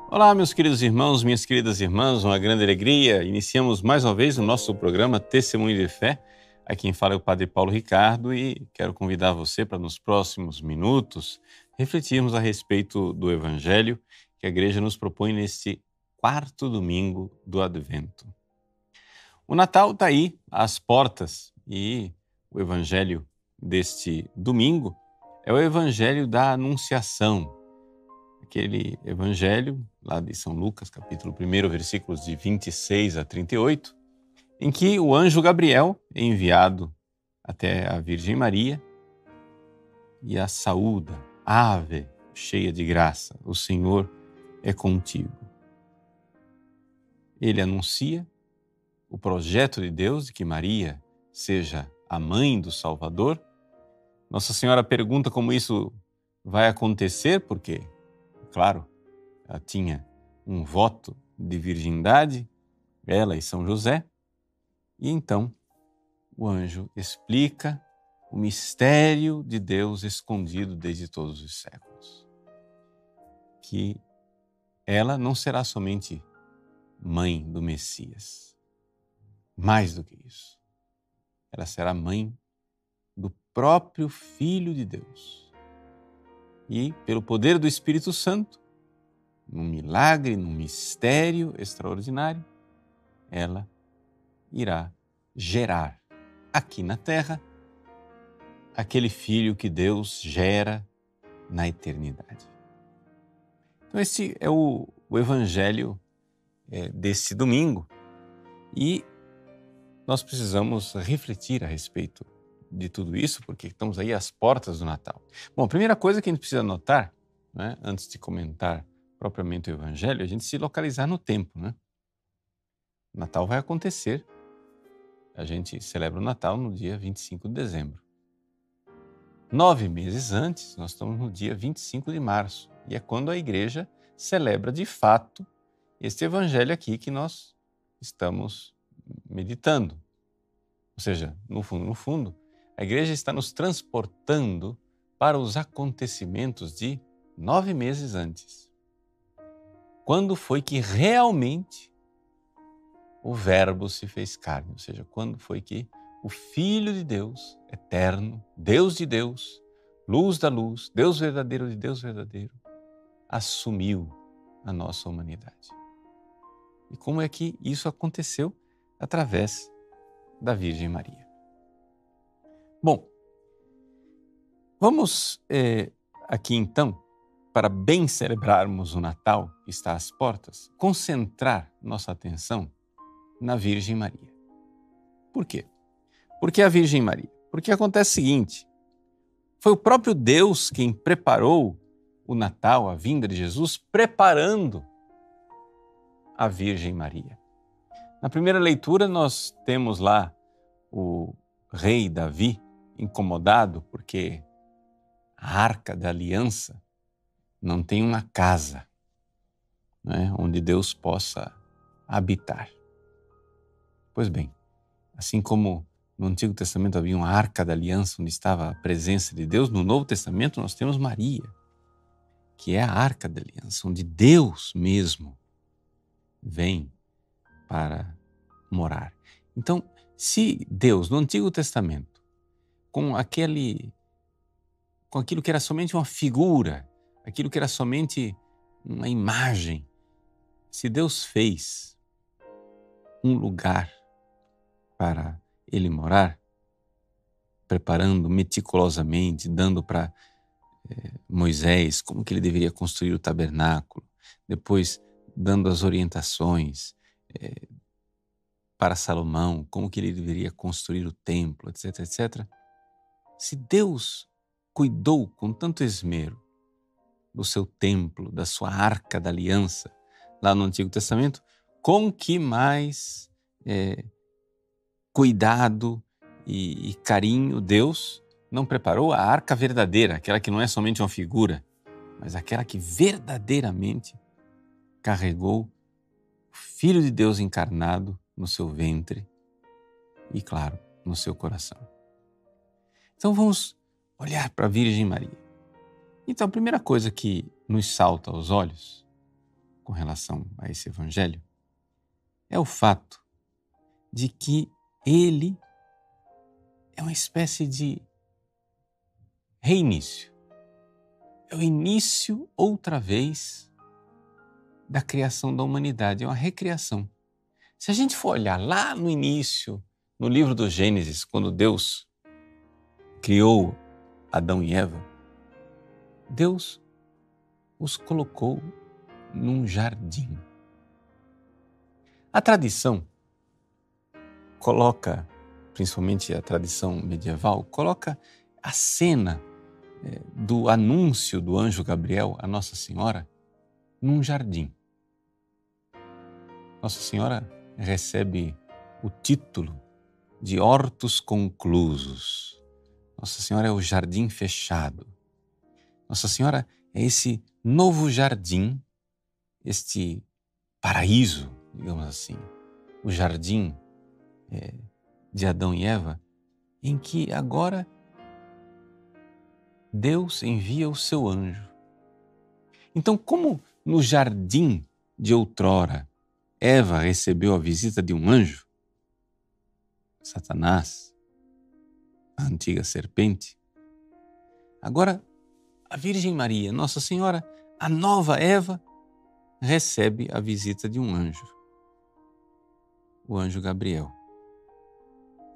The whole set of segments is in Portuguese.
Olá, meus queridos irmãos, minhas queridas irmãs, uma grande alegria. Iniciamos mais uma vez o nosso programa Testemunho de Fé. Aqui quem fala é o Padre Paulo Ricardo e quero convidar você para nos próximos minutos refletirmos a respeito do Evangelho que a Igreja nos propõe neste quarto domingo do Advento. O Natal está aí, às portas, e o Evangelho deste domingo é o Evangelho da Anunciação. Aquele evangelho lá de São Lucas, capítulo 1, versículos de 26 a 38, em que o anjo Gabriel é enviado até a Virgem Maria e a saúda: Ave, cheia de graça, o Senhor é contigo. Ele anuncia o projeto de Deus de que Maria seja a mãe do Salvador. Nossa Senhora pergunta como isso vai acontecer, porque, claro, ela tinha um voto de virgindade, ela e São José, e então o anjo explica o mistério de Deus escondido desde todos os séculos. Que ela não será somente mãe do Messias, mais do que isso, ela será mãe do próprio Filho de Deus. E, pelo poder do Espírito Santo, num milagre, num mistério extraordinário, ela irá gerar aqui na Terra aquele filho que Deus gera na eternidade. Então esse é o Evangelho desse domingo e nós precisamos refletir a respeito de tudo isso, porque estamos aí às portas do Natal. Bom, a primeira coisa que a gente precisa notar, né, antes de comentar propriamente o Evangelho, é a gente se localizar no tempo, né? O Natal vai acontecer. A gente celebra o Natal no dia 25 de dezembro. 9 meses antes, nós estamos no dia 25 de março. E é quando a Igreja celebra de fato este Evangelho aqui que nós estamos meditando. Ou seja, no fundo, a Igreja está nos transportando para os acontecimentos de 9 meses antes. Quando foi que realmente o Verbo se fez carne? Ou seja, quando foi que o Filho de Deus, eterno, Deus de Deus, luz da luz, Deus verdadeiro de Deus verdadeiro, assumiu a nossa humanidade? E como é que isso aconteceu? Através da Virgem Maria. Bom, vamos aqui então, para bem celebrarmos o Natal que está às portas, concentrar nossa atenção na Virgem Maria. Por quê? Por que a Virgem Maria? Porque acontece o seguinte: foi o próprio Deus quem preparou o Natal, a vinda de Jesus, preparando a Virgem Maria. Na primeira leitura nós temos lá o rei Davi incomodado porque a Arca da Aliança não tem uma casa, né, onde Deus possa habitar. Pois bem, assim como no Antigo Testamento havia uma Arca da Aliança onde estava a presença de Deus, no Novo Testamento nós temos Maria, que é a Arca da Aliança, onde Deus mesmo vem para morar. Então, se Deus, no Antigo Testamento, com aquilo que era somente uma figura, aquilo que era somente uma imagem, se Deus fez um lugar para ele morar, preparando meticulosamente, dando para Moisés como que ele deveria construir o tabernáculo, depois dando as orientações para Salomão, como que ele deveria construir o templo, etc, etc. Se Deus cuidou com tanto esmero do seu templo, da sua Arca da Aliança, lá no Antigo Testamento, com que mais cuidado e carinho Deus não preparou a arca verdadeira, aquela que não é somente uma figura, mas aquela que verdadeiramente carregou o Filho de Deus encarnado no seu ventre e, claro, no seu coração. Então vamos olhar para a Virgem Maria. Então a primeira coisa que nos salta aos olhos com relação a esse evangelho é o fato de que ele é uma espécie de reinício. É o início, outra vez, da criação da humanidade. É uma recriação. Se a gente for olhar lá no início, no livro do Gênesis, quando Deus criou Adão e Eva, Deus os colocou num jardim. A tradição coloca, principalmente a tradição medieval, coloca a cena do anúncio do anjo Gabriel a Nossa Senhora num jardim. Nossa Senhora recebe o título de hortos conclusos. Nossa Senhora é o jardim fechado. Nossa Senhora é esse novo jardim, este paraíso, digamos assim, o jardim de Adão e Eva, em que agora Deus envia o seu anjo. Então, como no jardim de outrora Eva recebeu a visita de um anjo, Satanás, a antiga serpente, agora a Virgem Maria, Nossa Senhora, a nova Eva, recebe a visita de um anjo, o anjo Gabriel.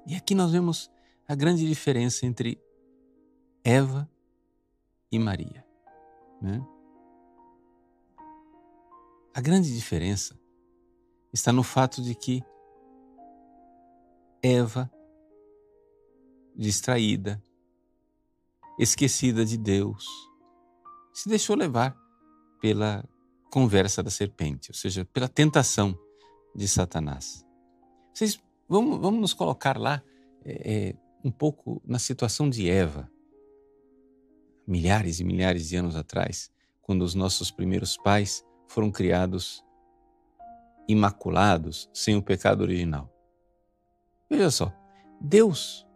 E aqui nós vemos a grande diferença entre Eva e Maria, né? A grande diferença está no fato de que Eva, distraída, esquecida de Deus, se deixou levar pela conversa da serpente, ou seja, pela tentação de Satanás. Vamos nos colocar lá um pouco na situação de Eva, milhares e milhares de anos atrás, quando os nossos primeiros pais foram criados imaculados, sem o pecado original. Veja só, Deus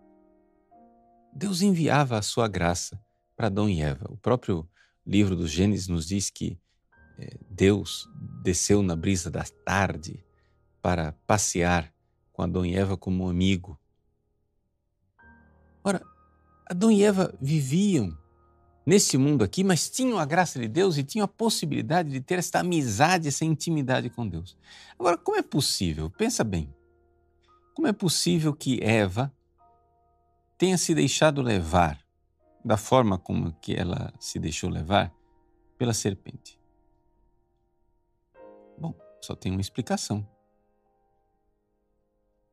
enviava a sua graça para Adão e Eva. O próprio livro do Gênesis nos diz que Deus desceu na brisa da tarde para passear com Adão e Eva como um amigo. Ora, Adão e Eva viviam neste mundo aqui, mas tinham a graça de Deus e tinham a possibilidade de ter esta amizade, essa intimidade com Deus. Agora, como é possível? Pensa bem. Como é possível que Eva tenha se deixado levar, da forma como que ela se deixou levar, pela serpente? Bom, só tem uma explicação.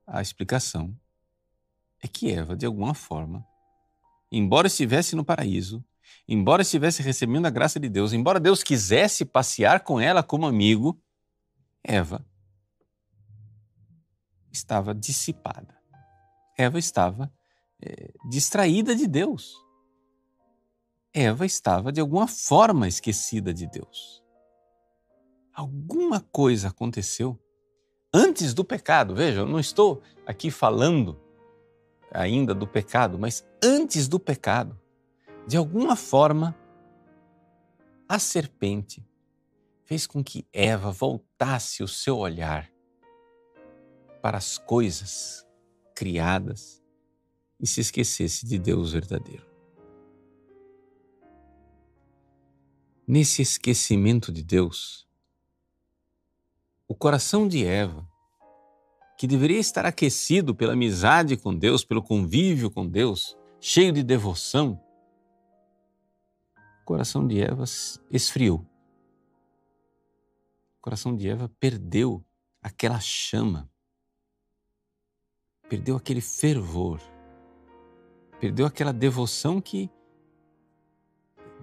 A explicação é que Eva, de alguma forma, embora estivesse no paraíso, embora estivesse recebendo a graça de Deus, embora Deus quisesse passear com ela como amigo, Eva estava dissipada. Eva estava distraída de Deus. Eva estava, de alguma forma, esquecida de Deus. Alguma coisa aconteceu antes do pecado. Veja, eu não estou aqui falando ainda do pecado, mas antes do pecado, de alguma forma, a serpente fez com que Eva voltasse o seu olhar para as coisas criadas e se esquecesse de Deus verdadeiro. Nesse esquecimento de Deus, o coração de Eva, que deveria estar aquecido pela amizade com Deus, pelo convívio com Deus, cheio de devoção, o coração de Eva esfriou. O coração de Eva perdeu aquela chama, perdeu aquele fervor, perdeu aquela devoção que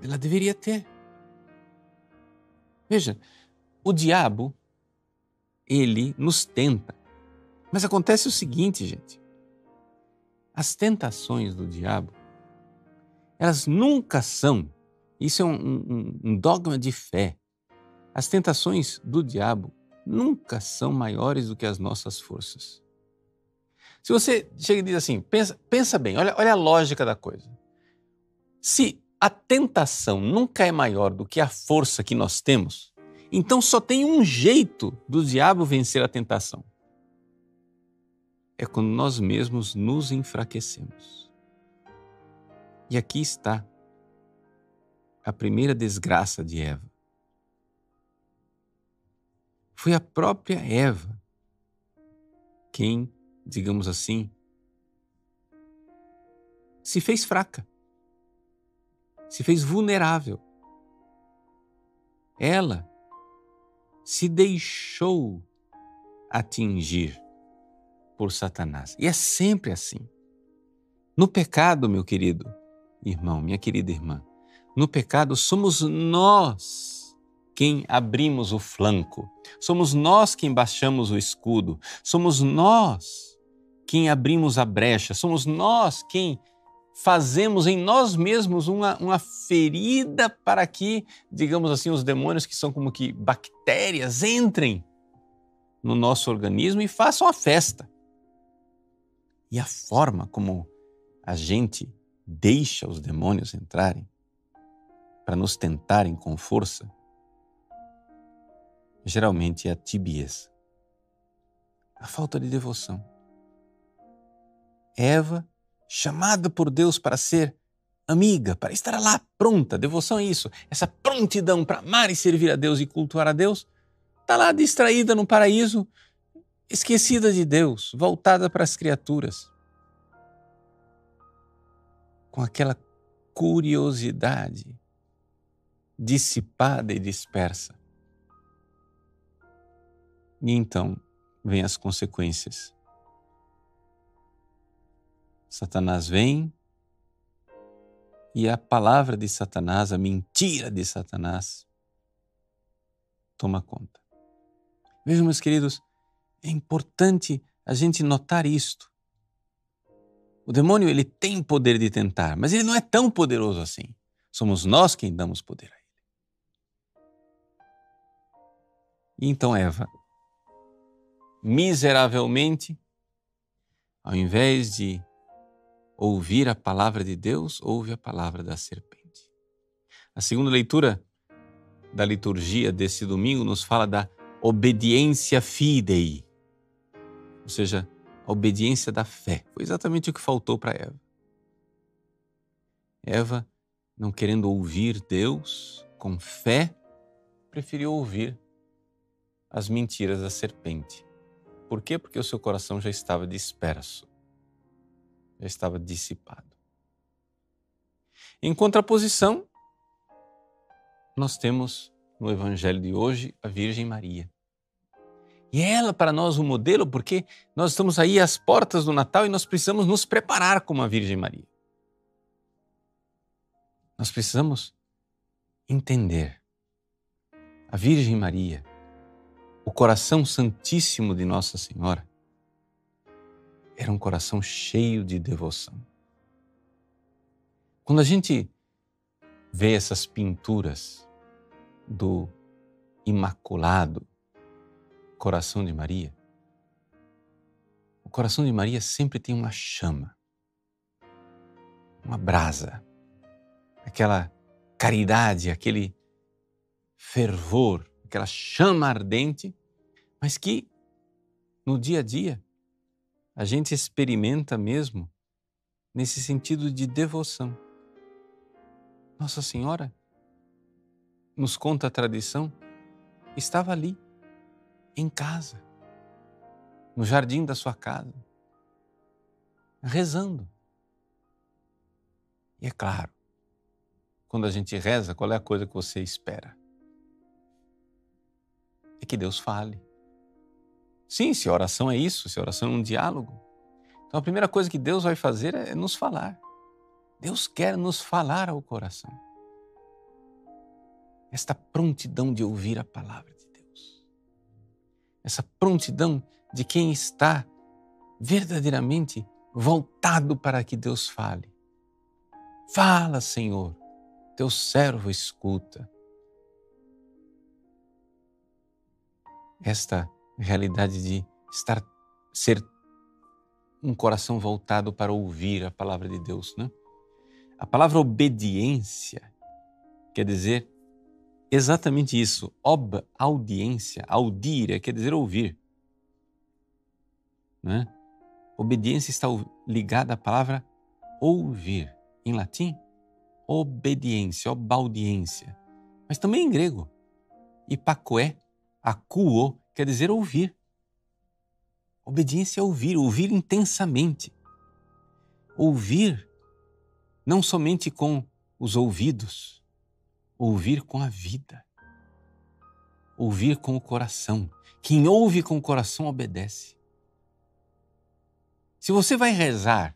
ela deveria ter. Veja, o diabo, ele nos tenta. Mas acontece o seguinte, gente. As tentações do diabo, elas nunca são, isso é um dogma de fé, as tentações do diabo nunca são maiores do que as nossas forças. Se você chega e diz assim, pensa bem, olha a lógica da coisa. Se a tentação nunca é maior do que a força que nós temos, Então só tem um jeito do diabo vencer a tentação. É quando nós mesmos nos enfraquecemos. E aqui está a primeira desgraça de Eva. Foi a própria Eva quem, digamos assim, se fez fraca, se fez vulnerável. Ela se deixou atingir por Satanás. E é sempre assim. No pecado, meu querido irmão, minha querida irmã, no pecado somos nós quem abrimos o flanco, somos nós quem baixamos o escudo, somos nós quem abrimos a brecha, somos nós quem fazemos em nós mesmos uma ferida para que, digamos assim, os demônios que são como que bactérias entrem no nosso organismo e façam a festa. E a forma como a gente deixa os demônios entrarem para nos tentarem com força, geralmente é a tibieza, a falta de devoção. Eva, chamada por Deus para ser amiga, para estar lá pronta, devoção é isso, essa prontidão para amar e servir a Deus e cultuar a Deus, está lá distraída no paraíso, esquecida de Deus, voltada para as criaturas, com aquela curiosidade dissipada e dispersa. E então vêm as consequências. Satanás vem e a palavra de Satanás, a mentira de Satanás, toma conta. Vejam, meus queridos, é importante a gente notar isto. O demônio, ele tem poder de tentar, mas ele não é tão poderoso assim. Somos nós quem damos poder a ele. E então Eva, miseravelmente, ao invés de ouvir a palavra de Deus, ouve a palavra da serpente. A segunda leitura da liturgia desse domingo nos fala da obediência fidei, ou seja, a obediência da fé. Foi exatamente o que faltou para Eva. Eva, não querendo ouvir Deus com fé, preferiu ouvir as mentiras da serpente. Por quê? Porque o seu coração já estava disperso, já estava dissipado. Em contraposição, nós temos no Evangelho de hoje a Virgem Maria. E é ela para nós um modelo, porque nós estamos aí às portas do Natal e nós precisamos nos preparar como a Virgem Maria. Nós precisamos entender a Virgem Maria, o coração santíssimo de Nossa Senhora, era um coração cheio de devoção. Quando a gente vê essas pinturas do Imaculado Coração de Maria, o coração de Maria sempre tem uma chama, uma brasa, aquela caridade, aquele fervor, aquela chama ardente, mas que no dia a dia a gente experimenta mesmo nesse sentido de devoção. Nossa Senhora, nos conta a tradição, estava ali, em casa, no jardim da sua casa, rezando. E é claro, quando a gente reza, qual é a coisa que você espera? É que Deus fale. Sim, se a oração é isso, se a oração é um diálogo, então a primeira coisa que Deus vai fazer é nos falar. Deus quer nos falar ao coração. Esta prontidão de ouvir a palavra de Deus. Essa prontidão de quem está verdadeiramente voltado para que Deus fale. Fala, Senhor, teu servo escuta. Esta realidade de ser um coração voltado para ouvir a palavra de Deus, né? A palavra obediência quer dizer exatamente isso. Audiência, audire, quer dizer ouvir. Né? Obediência está ligada à palavra ouvir. Em latim, obediência, obaudiência. Mas também em grego. Ipakoé, akuo, quer dizer ouvir. Obediência é ouvir, ouvir intensamente. Ouvir não somente com os ouvidos, ouvir com a vida. Ouvir com o coração. Quem ouve com o coração obedece. Se você vai rezar,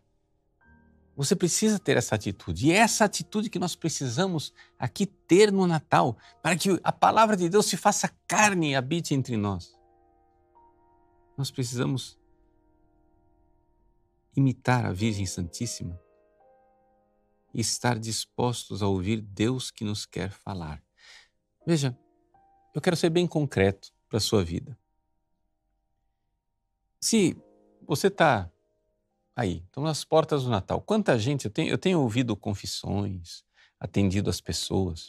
você precisa ter essa atitude. E é essa atitude que nós precisamos aqui ter no Natal, para que a palavra de Deus se faça carne e habite entre nós. Nós precisamos imitar a Virgem Santíssima e estar dispostos a ouvir Deus que nos quer falar. Veja, eu quero ser bem concreto para a sua vida. Se você está aí, estão nas portas do Natal. Quanta gente, eu tenho ouvido confissões, atendido as pessoas.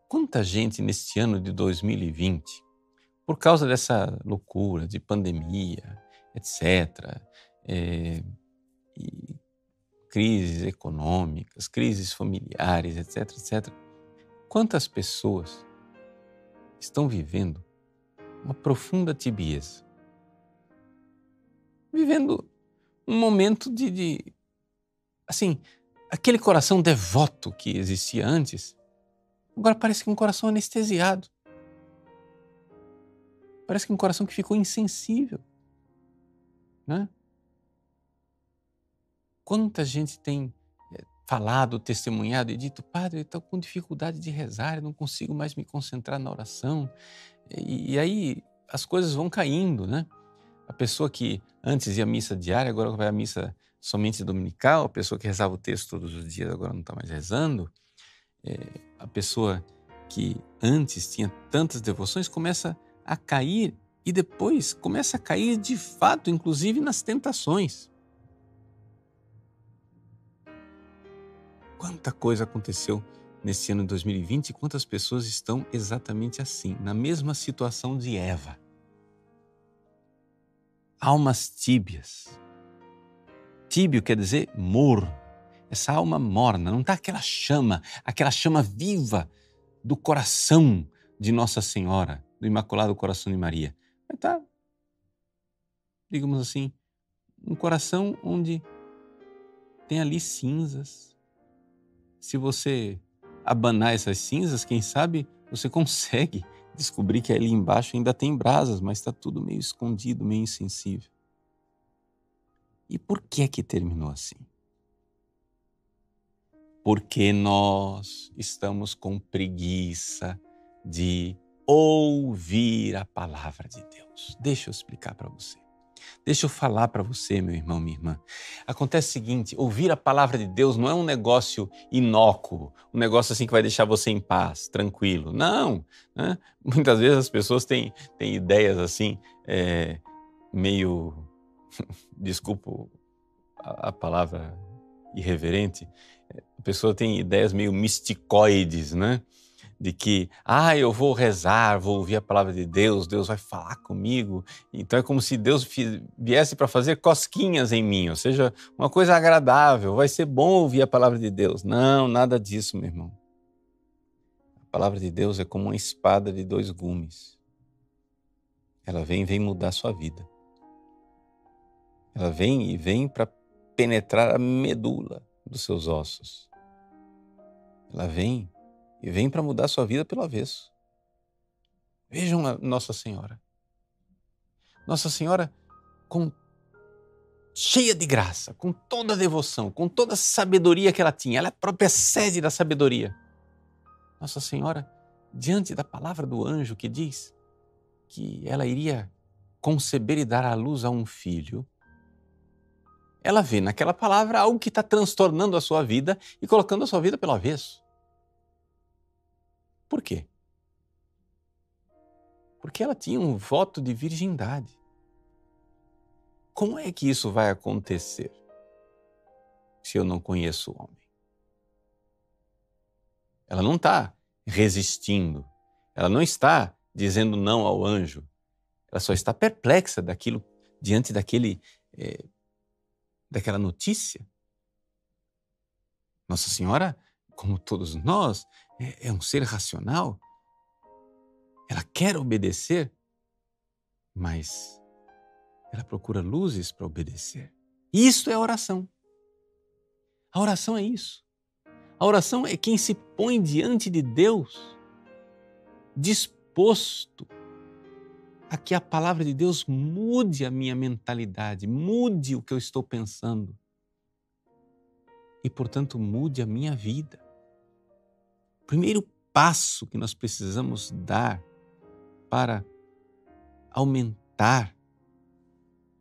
Quanta gente neste ano de 2020, por causa dessa loucura de pandemia, etc., e crises econômicas, crises familiares, etc., etc., quantas pessoas estão vivendo uma profunda tibieza, vivendo um momento assim, aquele coração devoto que existia antes, agora parece que é um coração anestesiado. Parece que é um coração que ficou insensível, né? Quanta gente tem falado, testemunhado e dito: padre, eu estou com dificuldade de rezar, eu não consigo mais me concentrar na oração. E aí as coisas vão caindo, né? A pessoa que antes ia à missa diária, agora vai à missa somente dominical. A pessoa que rezava o texto todos os dias, agora não está mais rezando. A pessoa que antes tinha tantas devoções começa a cair e depois começa a cair de fato, inclusive nas tentações. Quanta coisa aconteceu nesse ano de 2020 e quantas pessoas estão exatamente assim, na mesma situação de Eva. Almas tíbias. Tíbio quer dizer morno. Essa alma morna, não está aquela chama viva do coração de Nossa Senhora, do Imaculado Coração de Maria. Mas está, digamos assim, um coração onde tem ali cinzas. Se você abanar essas cinzas, quem sabe você consegue descobrir que ali embaixo ainda tem brasas, mas está tudo meio escondido, meio insensível. E por que terminou assim? Porque nós estamos com preguiça de ouvir a palavra de Deus. Deixa eu explicar para você. Deixa eu falar para você, meu irmão, minha irmã. Acontece o seguinte, ouvir a palavra de Deus não é um negócio inócuo, um negócio assim que vai deixar você em paz, tranquilo. Não, né? Muitas vezes as pessoas têm ideias assim, meio, desculpa a palavra irreverente, a pessoa tem ideias meio misticoides, né? De que, eu vou rezar, vou ouvir a palavra de Deus, Deus vai falar comigo. Então é como se Deus viesse para fazer cosquinhas em mim, ou seja, uma coisa agradável, vai ser bom ouvir a palavra de Deus. Não, nada disso, meu irmão. A palavra de Deus é como uma espada de 2 gumes. Ela vem mudar a sua vida. Ela vem para penetrar a medula dos seus ossos. Ela vem para mudar a sua vida pelo avesso. Vejam a Nossa Senhora. Nossa Senhora cheia de graça, com toda a devoção, com toda a sabedoria que ela tinha. Ela é a própria sede da sabedoria. Nossa Senhora, diante da palavra do anjo que diz que ela iria conceber e dar à luz a um filho, ela vê naquela palavra algo que está transtornando a sua vida e colocando a sua vida pelo avesso. Por quê? Porque ela tinha um voto de virgindade. Como é que isso vai acontecer se eu não conheço o homem? Ela não está resistindo. Ela não está dizendo não ao anjo. Ela só está perplexa diante daquela notícia. Nossa Senhora, como todos nós, é um ser racional. Ela quer obedecer, mas ela procura luzes para obedecer. Isso é oração. A oração é isso. A oração é quem se põe diante de Deus disposto a que a palavra de Deus mude a minha mentalidade, mude o que eu estou pensando e, portanto, mude a minha vida. O primeiro passo que nós precisamos dar para aumentar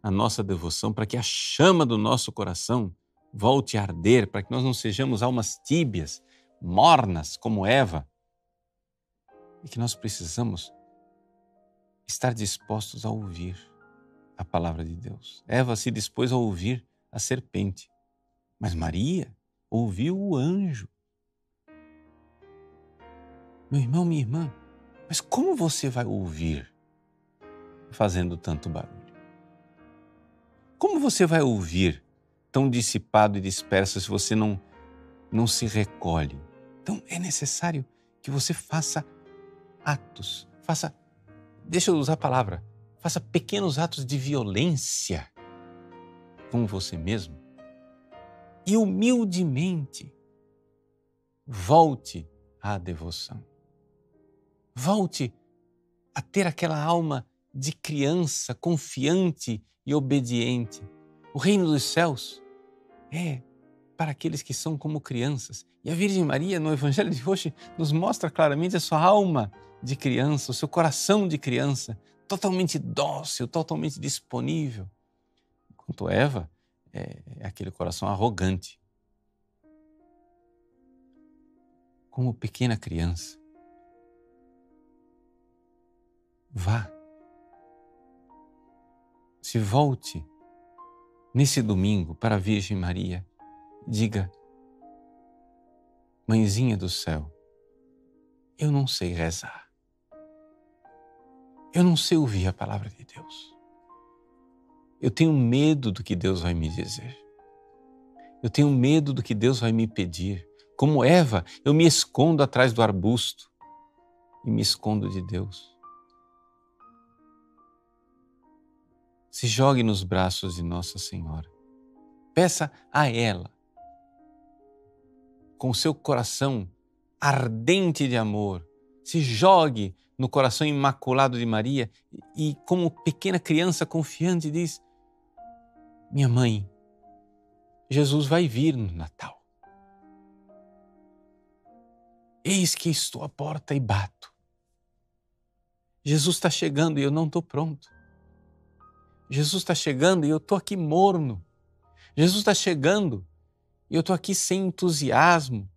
a nossa devoção, para que a chama do nosso coração volte a arder, para que nós não sejamos almas tíbias, mornas como Eva, e que nós precisamos estar dispostos a ouvir a palavra de Deus. Eva se dispôs a ouvir a serpente, mas Maria ouviu o anjo. Meu irmão, minha irmã, mas como você vai ouvir fazendo tanto barulho? Como você vai ouvir tão dissipado e disperso se você não se recolhe? Então é necessário que você faça atos, deixa eu usar a palavra, faça pequenos atos de violência com você mesmo e humildemente volte à devoção. Volte a ter aquela alma de criança confiante e obediente. O reino dos céus é para aqueles que são como crianças. E a Virgem Maria, no Evangelho de hoje, nos mostra claramente a sua alma de criança, o seu coração de criança, totalmente dócil, totalmente disponível. Enquanto Eva é aquele coração arrogante. Como pequena criança, vá, se volte nesse domingo para a Virgem Maria, diga: Mãezinha do céu, eu não sei rezar, eu não sei ouvir a palavra de Deus, eu tenho medo do que Deus vai me dizer, eu tenho medo do que Deus vai me pedir. Como Eva, eu me escondo atrás do arbusto e me escondo de Deus. Se jogue nos braços de Nossa Senhora. Peça a ela, com o seu coração ardente de amor, se jogue no coração imaculado de Maria e, como pequena criança confiante, diz: minha mãe, Jesus vai vir no Natal. Eis que estou à porta e bato. Jesus está chegando e eu não estou pronto. Jesus está chegando e eu estou aqui morno. Jesus está chegando e eu estou aqui sem entusiasmo,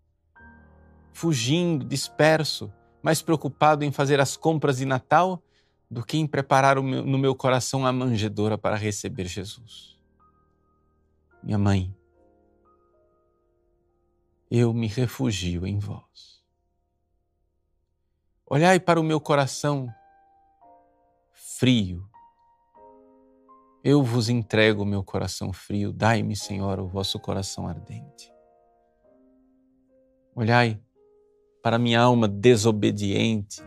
fugindo, disperso, mais preocupado em fazer as compras de Natal do que em preparar no meu coração a manjedoura para receber Jesus. Minha mãe, eu me refugio em vós. Olhai para o meu coração frio. Eu vos entrego o meu coração frio. Dai-me, Senhor, o vosso coração ardente. Olhai para a minha alma desobediente.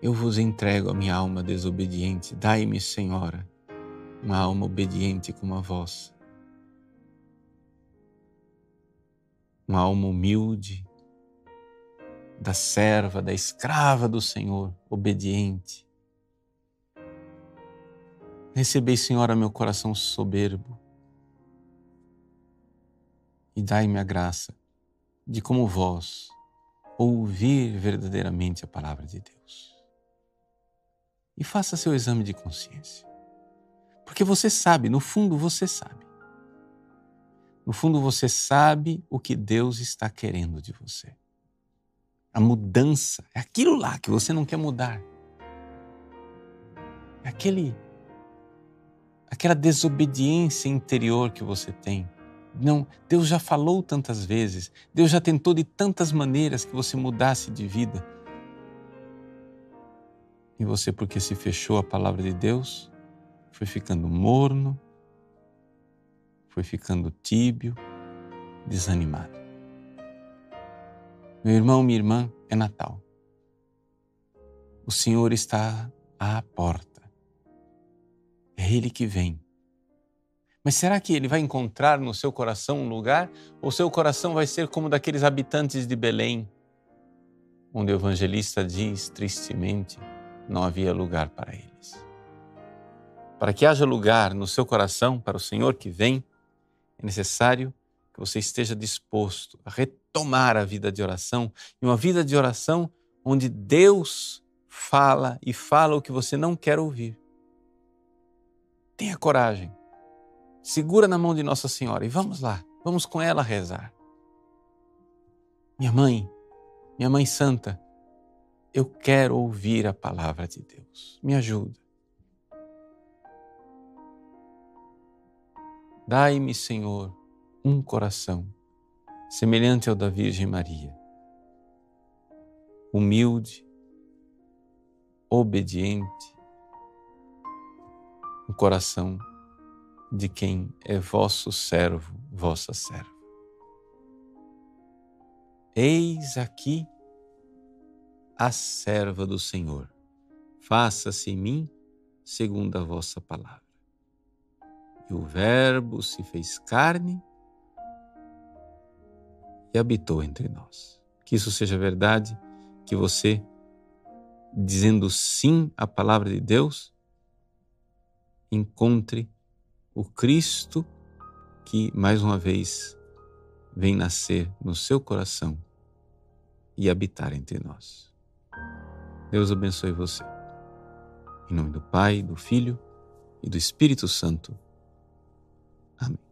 Eu vos entrego a minha alma desobediente. Dai-me, Senhora, uma alma obediente como a vossa. Uma alma humilde, da serva, da escrava do Senhor, obediente. Recebei, Senhora, meu coração soberbo e dai-me a graça de, como vós, ouvir verdadeiramente a palavra de Deus. E faça seu exame de consciência. Porque você sabe, no fundo você sabe. No fundo você sabe o que Deus está querendo de você. A mudança é aquilo lá que você não quer mudar. É aquela desobediência interior que você tem Não, Deus já falou tantas vezes, Deus já tentou de tantas maneiras que você mudasse de vida. E você, porque se fechou a palavra de Deus, foi ficando morno, foi ficando tíbio, desanimado. Meu irmão, minha irmã, é Natal. O Senhor está à porta. É Ele que vem. Mas será que Ele vai encontrar no seu coração um lugar? Ou seu coração vai ser como daqueles habitantes de Belém, onde o evangelista diz tristemente, não havia lugar para eles. Para que haja lugar no seu coração para o Senhor que vem, é necessário que você esteja disposto a retomar a vida de oração, e uma vida de oração onde Deus fala e fala o que você não quer ouvir. Tenha coragem. Segura na mão de Nossa Senhora e vamos lá, vamos com ela rezar. Minha mãe santa, eu quero ouvir a palavra de Deus. Me ajuda. Dai-me, Senhor, um coração semelhante ao da Virgem Maria, humilde, obediente, um coração de quem é vosso servo, vossa serva. Eis aqui a serva do Senhor. Faça-se em mim segundo a vossa palavra. E o Verbo se fez carne e habitou entre nós. Que isso seja verdade, que você, dizendo sim à palavra de Deus, encontre o Cristo que, mais uma vez, vem nascer no seu coração e habitar entre nós. Deus abençoe você. Em nome do Pai, do Filho e do Espírito Santo. Amém.